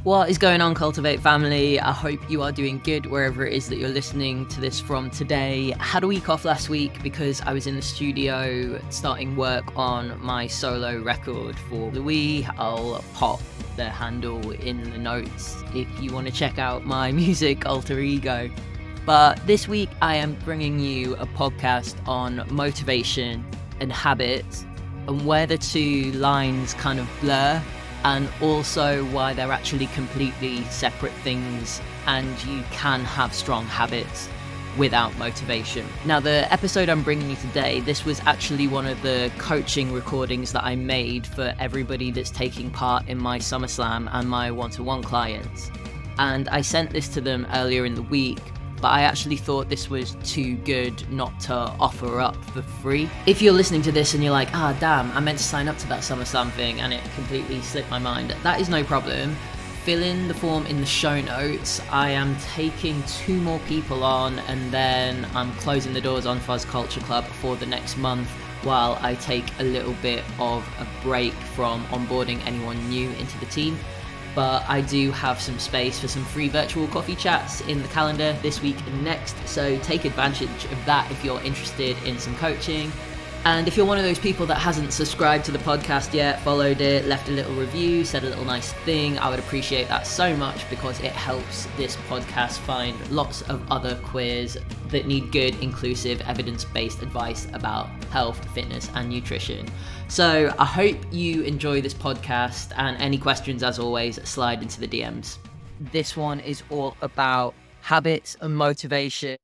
What is going on, Cultivate family? I hope you are doing good wherever it is that you're listening to this from today. I had a week off last week because I was in the studio starting work on my solo record for Louis. I'll pop the handle in the notes if you want to check out my music alter ego. But this week I am bringing you a podcast on motivation and habits and where the two lines kind of blur, and also why they're actually completely separate things and you can have strong habits without motivation. Now, the episode I'm bringing you today, this was actually one of the coaching recordings that I made for everybody that's taking part in my SummerSlam and my one-to-one clients. And I sent this to them earlier in the week, but I actually thought this was too good not to offer up for free. If you're listening to this and you're like, damn, I meant to sign up to that SummerSlam thing and it completely slipped my mind, that is no problem. Fill in the form in the show notes. I am taking 2 more people on and then I'm closing the doors on Fuzz Culture Club for the next month while I take a little bit of a break from onboarding anyone new into the team. But I do have some space for some free virtual coffee chats in the calendar this week and next, so take advantage of that if you're interested in some coaching. And if you're one of those people that hasn't subscribed to the podcast yet, followed it, left a little review, said a little nice thing, I would appreciate that so much because it helps this podcast find lots of other queers that need good, inclusive, evidence-based advice about health, fitness, and nutrition. So I hope you enjoy this podcast, and any questions, as always, slide into the DMs. This one is all about habits and motivation,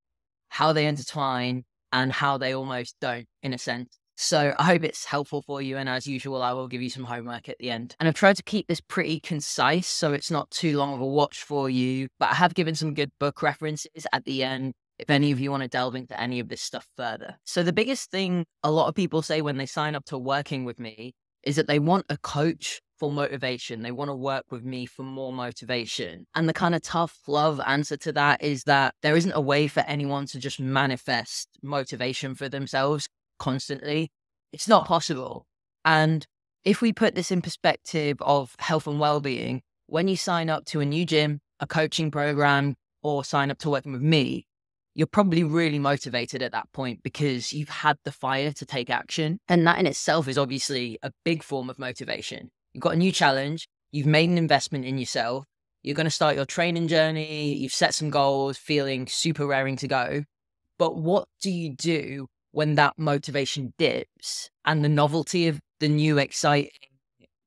how they intertwine, and how they almost don't, in a sense. So I hope it's helpful for you, and as usual, I will give you some homework at the end. And I've tried to keep this pretty concise, so it's not too long of a watch for you, but I have given some good book references at the end, if any of you want to delve into any of this stuff further. So the biggest thing a lot of people say when they sign up to working with me is that they want a coach for motivation. They want to work with me for more motivation. And the kind of tough love answer to that is that there isn't a way for anyone to just manifest motivation for themselves constantly. It's not possible. And if we put this in perspective of health and well-being, when you sign up to a new gym, a coaching program, or sign up to working with me, you're probably really motivated at that point because you've had the fire to take action. And that in itself is obviously a big form of motivation. You've got a new challenge, you've made an investment in yourself, you're going to start your training journey, you've set some goals, feeling super raring to go. But what do you do when that motivation dips and the novelty of the new exciting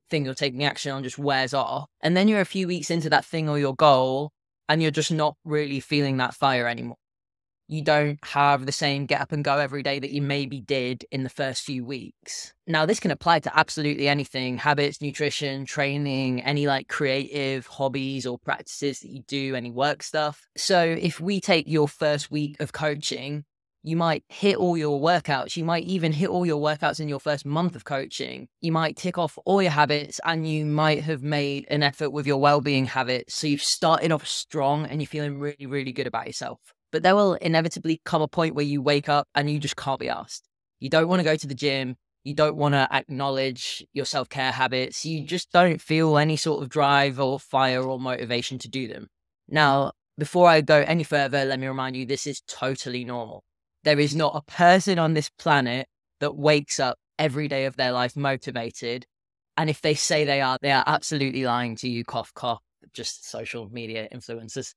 thing you're taking action on just wears off? And then you're a few weeks into that thing or your goal and you're just not really feeling that fire anymore. You don't have the same get up and go every day that you maybe did in the first few weeks. Now, this can apply to absolutely anything: habits, nutrition, training, any like creative hobbies or practices that you do, any work stuff. So if we take your first week of coaching, you might hit all your workouts. You might even hit all your workouts in your first month of coaching. You might tick off all your habits and you might have made an effort with your well-being habits. So you've started off strong and you're feeling really, really good about yourself. But there will inevitably come a point where you wake up and you just can't be asked. You don't want to go to the gym. You don't want to acknowledge your self-care habits. You just don't feel any sort of drive or fire or motivation to do them. Now, before I go any further, let me remind you, this is totally normal. There is not a person on this planet that wakes up every day of their life motivated. And if they say they are absolutely lying to you, cough, cough, just social media influencers.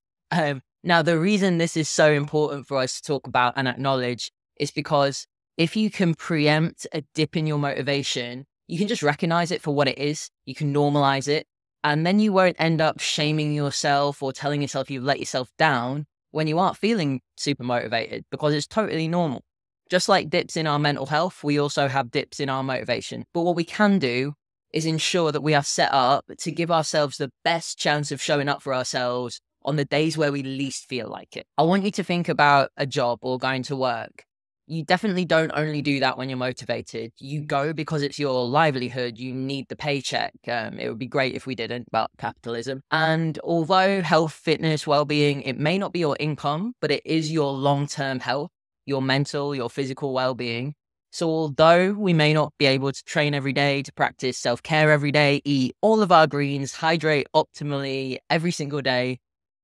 Now, the reason this is so important for us to talk about and acknowledge is because if you can preempt a dip in your motivation, you can just recognize it for what it is. You can normalize it, and then you won't end up shaming yourself or telling yourself you've let yourself down when you aren't feeling super motivated, because it's totally normal. Just like dips in our mental health, we also have dips in our motivation. But what we can do is ensure that we are set up to give ourselves the best chance of showing up for ourselves on the days where we least feel like it. I want you to think about a job or going to work. You definitely don't only do that when you're motivated. You go because it's your livelihood. You need the paycheck. It would be great if we didn't, about capitalism. And although health, fitness, well-being, it may not be your income, but it is your long-term health, your mental, your physical well-being. So although we may not be able to train every day, to practice self-care every day, eat all of our greens, hydrate optimally every single day,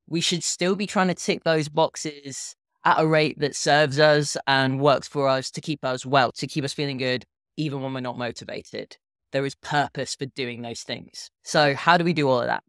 we should still be trying to tick those boxes at a rate that serves us and works for us to keep us well, to keep us feeling good, even when we're not motivated. There is purpose for doing those things. So how do we do all of that?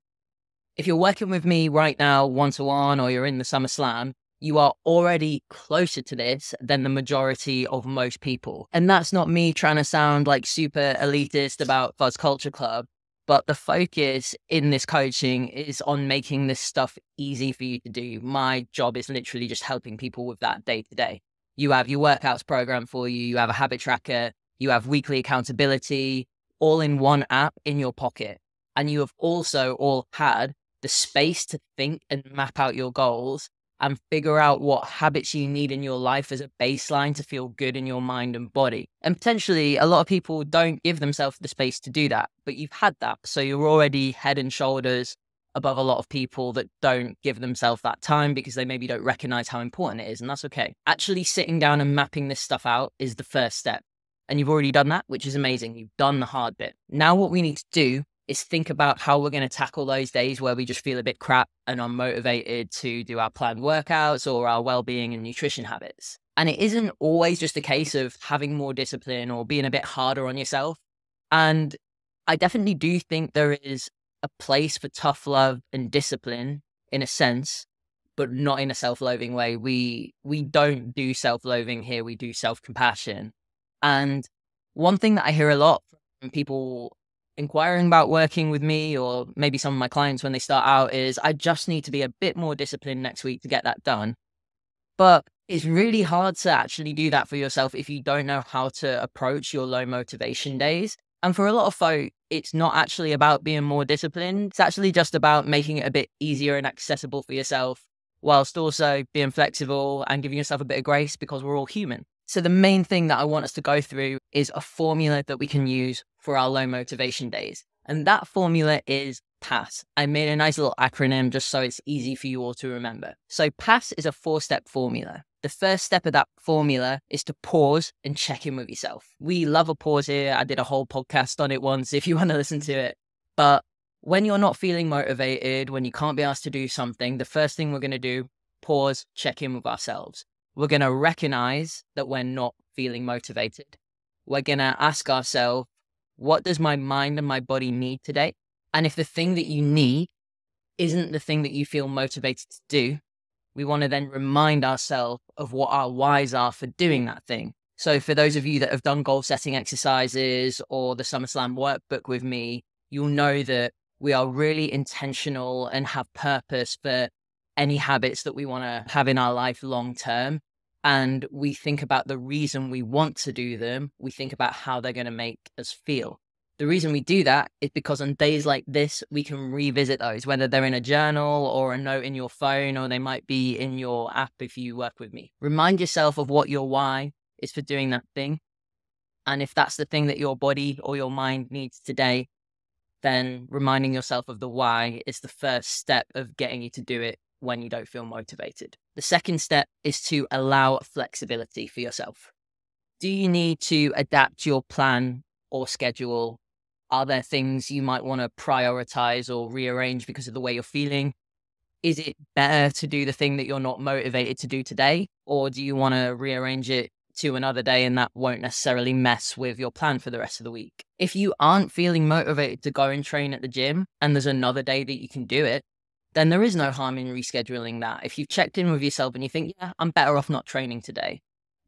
If you're working with me right now, one-to-one, or you're in the Summer Slam, you are already closer to this than the majority of most people. And that's not me trying to sound like super elitist about Fuzz Culture Club, but the focus in this coaching is on making this stuff easy for you to do. My job is literally just helping people with that day to day. You have your workouts program for you, you have a habit tracker, you have weekly accountability, all in one app in your pocket. And you have also all had the space to think and map out your goals and figure out what habits you need in your life as a baseline to feel good in your mind and body. And potentially a lot of people don't give themselves the space to do that, but you've had that. So you're already head and shoulders above a lot of people that don't give themselves that time because they maybe don't recognize how important it is. And that's okay. Actually sitting down and mapping this stuff out is the first step. And you've already done that, which is amazing. You've done the hard bit. Now what we need to do is think about how we're going to tackle those days where we just feel a bit crap and unmotivated to do our planned workouts or our well-being and nutrition habits. And it isn't always just a case of having more discipline or being a bit harder on yourself. And I definitely do think there is a place for tough love and discipline in a sense, but not in a self-loathing way. We don't do self-loathing here. We do self-compassion. And one thing that I hear a lot from people inquiring about working with me, or maybe some of my clients when they start out, is I just need to be a bit more disciplined next week to get that done. But it's really hard to actually do that for yourself if you don't know how to approach your low motivation days. And for a lot of folk, it's not actually about being more disciplined. It's actually just about making it a bit easier and accessible for yourself, whilst also being flexible and giving yourself a bit of grace because we're all human. So the main thing that I want us to go through is a formula that we can use for our low motivation days. And that formula is P.A.S. I made a nice little acronym just so it's easy for you all to remember. So P.A.S is a 4-step formula. The first step of that formula is to pause and check in with yourself. We love a pause here. I did a whole podcast on it once if you want to listen to it. But when you're not feeling motivated, when you can't be asked to do something, the first thing we're going to do, pause, check in with ourselves. We're going to recognize that we're not feeling motivated. We're going to ask ourselves, what does my mind and my body need today? And if the thing that you need isn't the thing that you feel motivated to do, we want to then remind ourselves of what our whys are for doing that thing. So for those of you that have done goal setting exercises or the SummerSlam workbook with me, you'll know that we are really intentional and have purpose for any habits that we want to have in our life long term. And we think about the reason we want to do them. We think about how they're going to make us feel. The reason we do that is because on days like this, we can revisit those, whether they're in a journal or a note in your phone, or they might be in your app if you work with me. Remind yourself of what your why is for doing that thing. And if that's the thing that your body or your mind needs today, then reminding yourself of the why is the first step of getting you to do it when you don't feel motivated. The second step is to allow flexibility for yourself. Do you need to adapt your plan or schedule? Are there things you might want to prioritize or rearrange because of the way you're feeling? Is it better to do the thing that you're not motivated to do today? Or do you want to rearrange it to another day and that won't necessarily mess with your plan for the rest of the week? If you aren't feeling motivated to go and train at the gym and there's another day that you can do it, then there is no harm in rescheduling that. If you've checked in with yourself and you think, yeah, I'm better off not training today.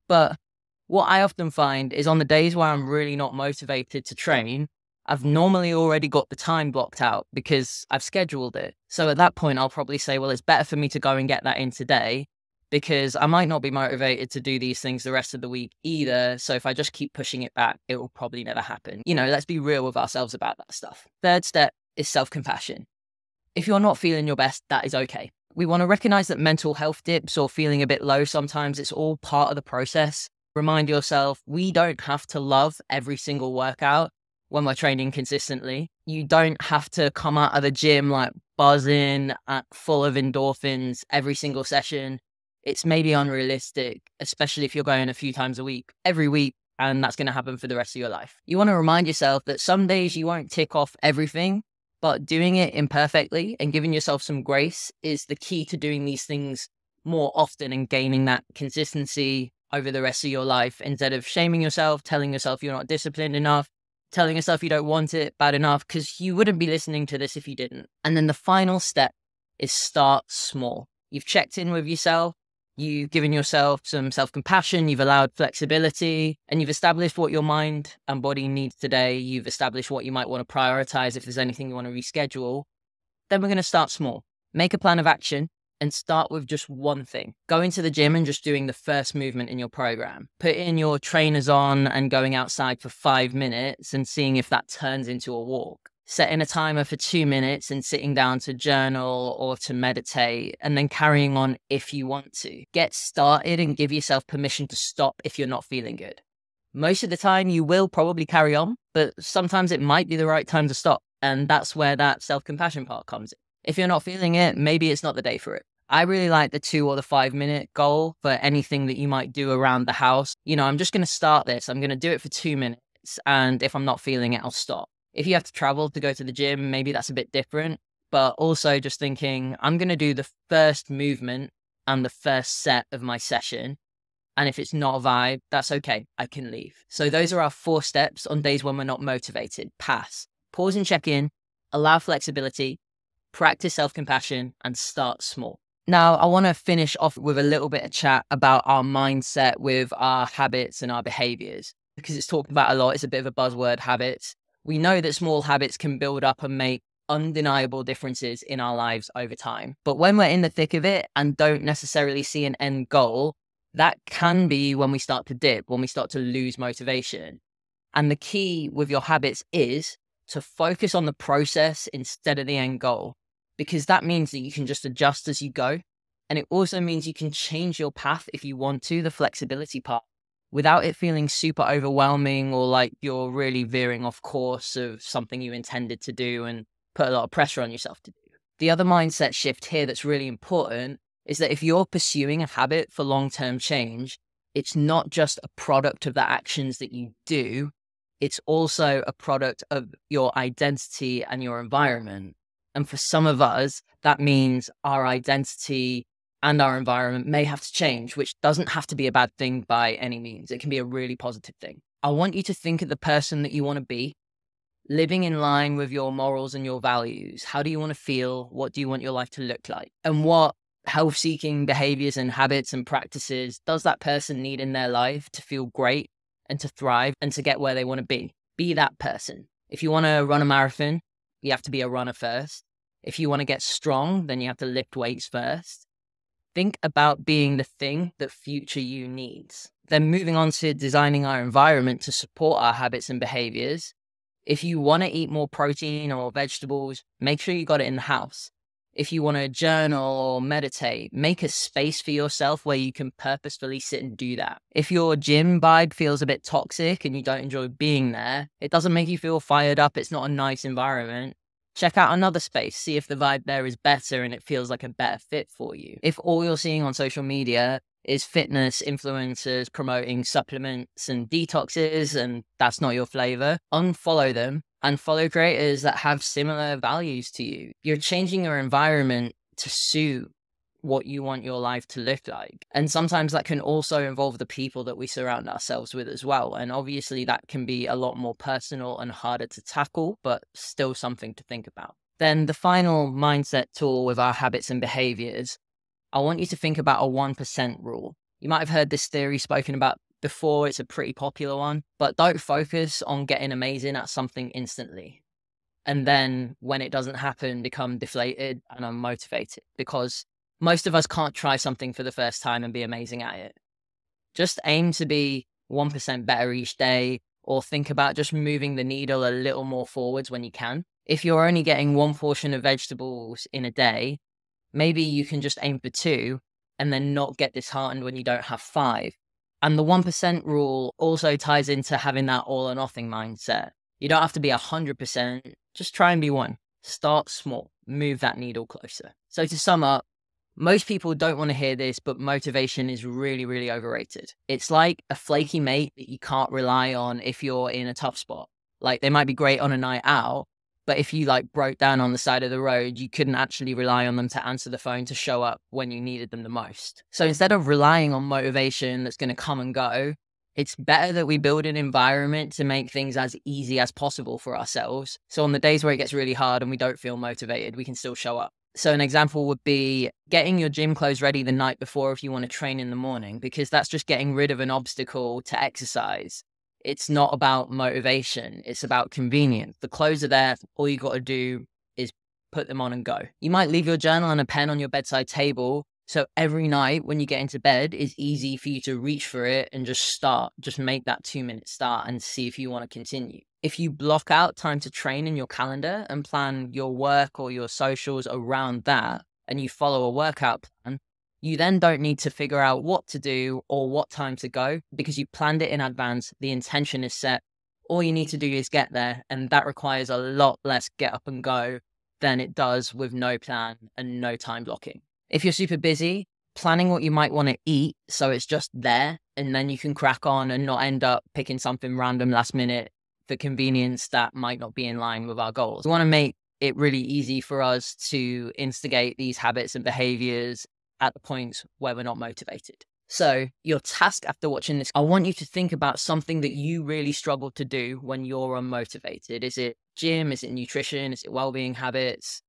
But what I often find is on the days where I'm really not motivated to train, I've normally already got the time blocked out because I've scheduled it. So at that point, I'll probably say, well, it's better for me to go and get that in today because I might not be motivated to do these things the rest of the week either. So if I just keep pushing it back, it will probably never happen. You know, let's be real with ourselves about that stuff. Third step is self-compassion. If you're not feeling your best, that is okay. We want to recognize that mental health dips or feeling a bit low sometimes, it's all part of the process. Remind yourself, we don't have to love every single workout when we're training consistently. You don't have to come out of the gym like buzzing, full of endorphins every single session. It's maybe unrealistic, especially if you're going a few times a week. Every week, and that's going to happen for the rest of your life. You want to remind yourself that some days you won't tick off everything, but doing it imperfectly and giving yourself some grace is the key to doing these things more often and gaining that consistency over the rest of your life, instead of shaming yourself, telling yourself you're not disciplined enough, telling yourself you don't want it bad enough, because you wouldn't be listening to this if you didn't. And then the final step is start small. You've checked in with yourself, you've given yourself some self-compassion, you've allowed flexibility, and you've established what your mind and body needs today. You've established what you might want to prioritize if there's anything you want to reschedule. Then we're going to start small. Make a plan of action and start with just one thing. Going to the gym and just doing the first movement in your program. Putting your trainers on and going outside for 5 minutes and seeing if that turns into a walk. Setting a timer for 2 minutes and sitting down to journal or to meditate, and then carrying on if you want to. Get started and give yourself permission to stop if you're not feeling good. Most of the time you will probably carry on, but sometimes it might be the right time to stop. And that's where that self-compassion part comes in. If you're not feeling it, maybe it's not the day for it. I really like the 2 or the 5 minute goal for anything that you might do around the house. You know, I'm just going to start this. I'm going to do it for 2 minutes. And if I'm not feeling it, I'll stop. If you have to travel to go to the gym, maybe that's a bit different. But also just thinking, I'm going to do the first movement and the first set of my session. And if it's not a vibe, that's okay. I can leave. So those are our 4 steps on days when we're not motivated. Pass. Pause and check in. Allow flexibility. Practice self-compassion and start small. Now, I want to finish off with a little bit of chat about our mindset with our habits and our behaviors, because it's talked about a lot. It's a bit of a buzzword, habits. We know that small habits can build up and make undeniable differences in our lives over time. But when we're in the thick of it and don't necessarily see an end goal, that can be when we start to dip, when we start to lose motivation. And the key with your habits is to focus on the process instead of the end goal, because that means that you can just adjust as you go. And it also means you can change your path if you want to, the flexibility part, without it feeling super overwhelming or like you're really veering off course of something you intended to do and put a lot of pressure on yourself to do. The other mindset shift here that's really important is that if you're pursuing a habit for long-term change, it's not just a product of the actions that you do, it's also a product of your identity and your environment. And for some of us, that means our identity and our environment may have to change, which doesn't have to be a bad thing by any means. It can be a really positive thing. I want you to think of the person that you want to be, living in line with your morals and your values. How do you want to feel? What do you want your life to look like? And what health-seeking behaviors and habits and practices does that person need in their life to feel great and to thrive and to get where they want to be? Be that person. If you want to run a marathon, you have to be a runner first. If you want to get strong, then you have to lift weights first. Think about being the thing that future you needs. Then moving on to designing our environment to support our habits and behaviors. If you want to eat more protein or vegetables, make sure you got it in the house. If you want to journal or meditate, make a space for yourself where you can purposefully sit and do that. If your gym vibe feels a bit toxic and you don't enjoy being there, it doesn't make you feel fired up, it's not a nice environment, check out another space, see if the vibe there is better and it feels like a better fit for you. If all you're seeing on social media is fitness influencers promoting supplements and detoxes and that's not your flavor, unfollow them and follow creators that have similar values to you. You're changing your environment to suit what you want your life to look like. And sometimes that can also involve the people that we surround ourselves with as well. And obviously that can be a lot more personal and harder to tackle, but still something to think about. Then the final mindset tool with our habits and behaviors, I want you to think about a 1% rule. You might have heard this theory spoken about before. It's a pretty popular one, but don't focus on getting amazing at something instantly. And then when it doesn't happen, become deflated and unmotivated, because most of us can't try something for the first time and be amazing at it. Just aim to be 1% better each day, or think about just moving the needle a little more forwards when you can. If you're only getting 1 portion of vegetables in a day, maybe you can just aim for 2 and then not get disheartened when you don't have 5. And the 1% rule also ties into having that all or nothing mindset. You don't have to be 100%, just try and be 1. Start small, move that needle closer. So to sum up, Most people don't want to hear this, but motivation is really, really overrated. It's like a flaky mate that you can't rely on if you're in a tough spot. Like, they might be great on a night out, but if you like broke down on the side of the road, you couldn't actually rely on them to answer the phone to show up when you needed them the most. So instead of relying on motivation that's going to come and go, it's better that we build an environment to make things as easy as possible for ourselves. So on the days where it gets really hard and we don't feel motivated, we can still show up. So an example would be getting your gym clothes ready the night before if you want to train in the morning, because that's just getting rid of an obstacle to exercise. It's not about motivation. It's about convenience. The clothes are there. All you got to do is put them on and go. You might leave your journal and a pen on your bedside table. So every night when you get into bed, it's easy for you to reach for it and just start. Just make that 2-minute start and see if you want to continue. If you block out time to train in your calendar and plan your work or your socials around that, and you follow a workout plan, you then don't need to figure out what to do or what time to go because you planned it in advance. The intention is set. All you need to do is get there. And that requires a lot less get up and go than it does with no plan and no time blocking. If you're super busy, planning what you might want to eat so it's just there, and then you can crack on and not end up picking something random last minute for convenience that might not be in line with our goals. We want to make it really easy for us to instigate these habits and behaviors at the points where we're not motivated. So your task after watching this, I want you to think about something that you really struggle to do when you're unmotivated. Is it gym? Is it nutrition? Is it well-being habits?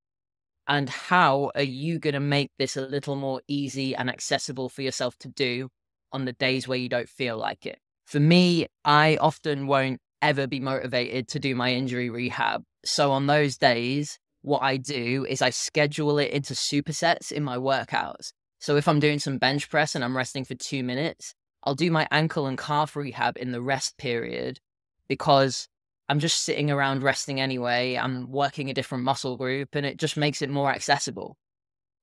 And how are you going to make this a little more easy and accessible for yourself to do on the days where you don't feel like it? For me, I often won't ever be motivated to do my injury rehab. So on those days, what I do is I schedule it into supersets in my workouts. So if I'm doing some bench press and I'm resting for 2 minutes, I'll do my ankle and calf rehab in the rest period because I'm just sitting around resting anyway. I'm working a different muscle group and it just makes it more accessible.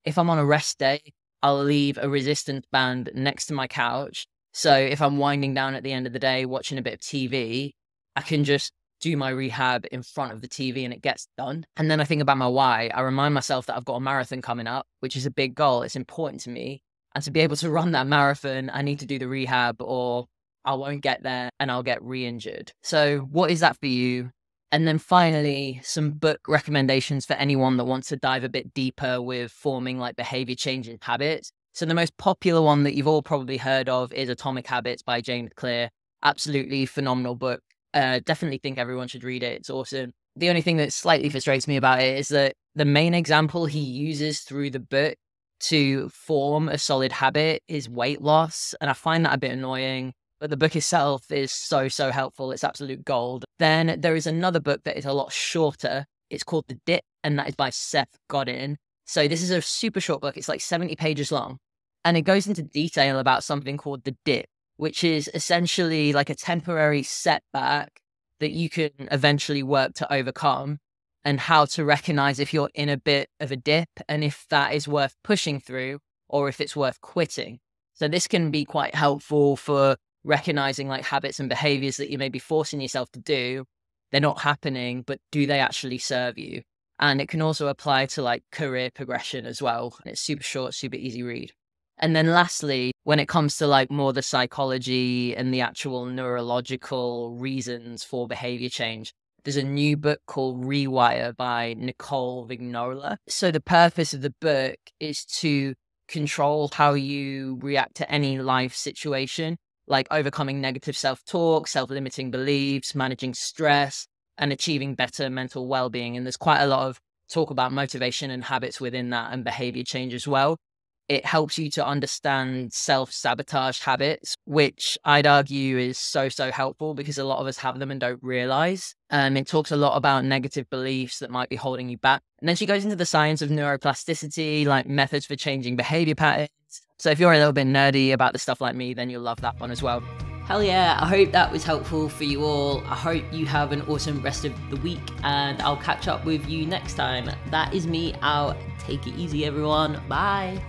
If I'm on a rest day, I'll leave a resistance band next to my couch. So if I'm winding down at the end of the day, watching a bit of TV, I can just do my rehab in front of the TV and it gets done. And then I think about my why. I remind myself that I've got a marathon coming up, which is a big goal. It's important to me. And to be able to run that marathon, I need to do the rehab or I won't get there and I'll get re-injured. So what is that for you? And then finally, some book recommendations for anyone that wants to dive a bit deeper with forming like behavior changing habits. So the most popular one that you've all probably heard of is Atomic Habits by James Clear. Absolutely phenomenal book. Definitely think everyone should read it. It's awesome. The only thing that slightly frustrates me about it is that the main example he uses through the book to form a solid habit is weight loss. And I find that a bit annoying, but the book itself is so helpful. It's absolute gold. Then there is another book that is a lot shorter. It's called The Dip, and that is by Seth Godin. So this is a super short book. It's like 70 pages long. And it goes into detail about something called the dip, which is essentially like a temporary setback that you can eventually work to overcome, and how to recognize if you're in a bit of a dip and if that is worth pushing through or if it's worth quitting. So this can be quite helpful for recognizing like habits and behaviors that you may be forcing yourself to do. They're not happening, but do they actually serve you? And it can also apply to like career progression as well. And it's super short, super easy read. And then lastly, when it comes to like more the psychology and the actual neurological reasons for behavior change, there's a new book called Rewire by Nicole Vignola. So the purpose of the book is to control how you react to any life situation, like overcoming negative self-talk, self-limiting beliefs, managing stress, and achieving better mental well-being. And there's quite a lot of talk about motivation and habits within that and behavior change as well. It helps you to understand self-sabotage habits, which I'd argue is so helpful because a lot of us have them and don't realize. It talks a lot about negative beliefs that might be holding you back. And then she goes into the science of neuroplasticity, like methods for changing behavior patterns. So if you're a little bit nerdy about the stuff like me, then you'll love that one as well. Hell yeah, I hope that was helpful for you all. I hope you have an awesome rest of the week and I'll catch up with you next time. That is me out. Take it easy, everyone. Bye.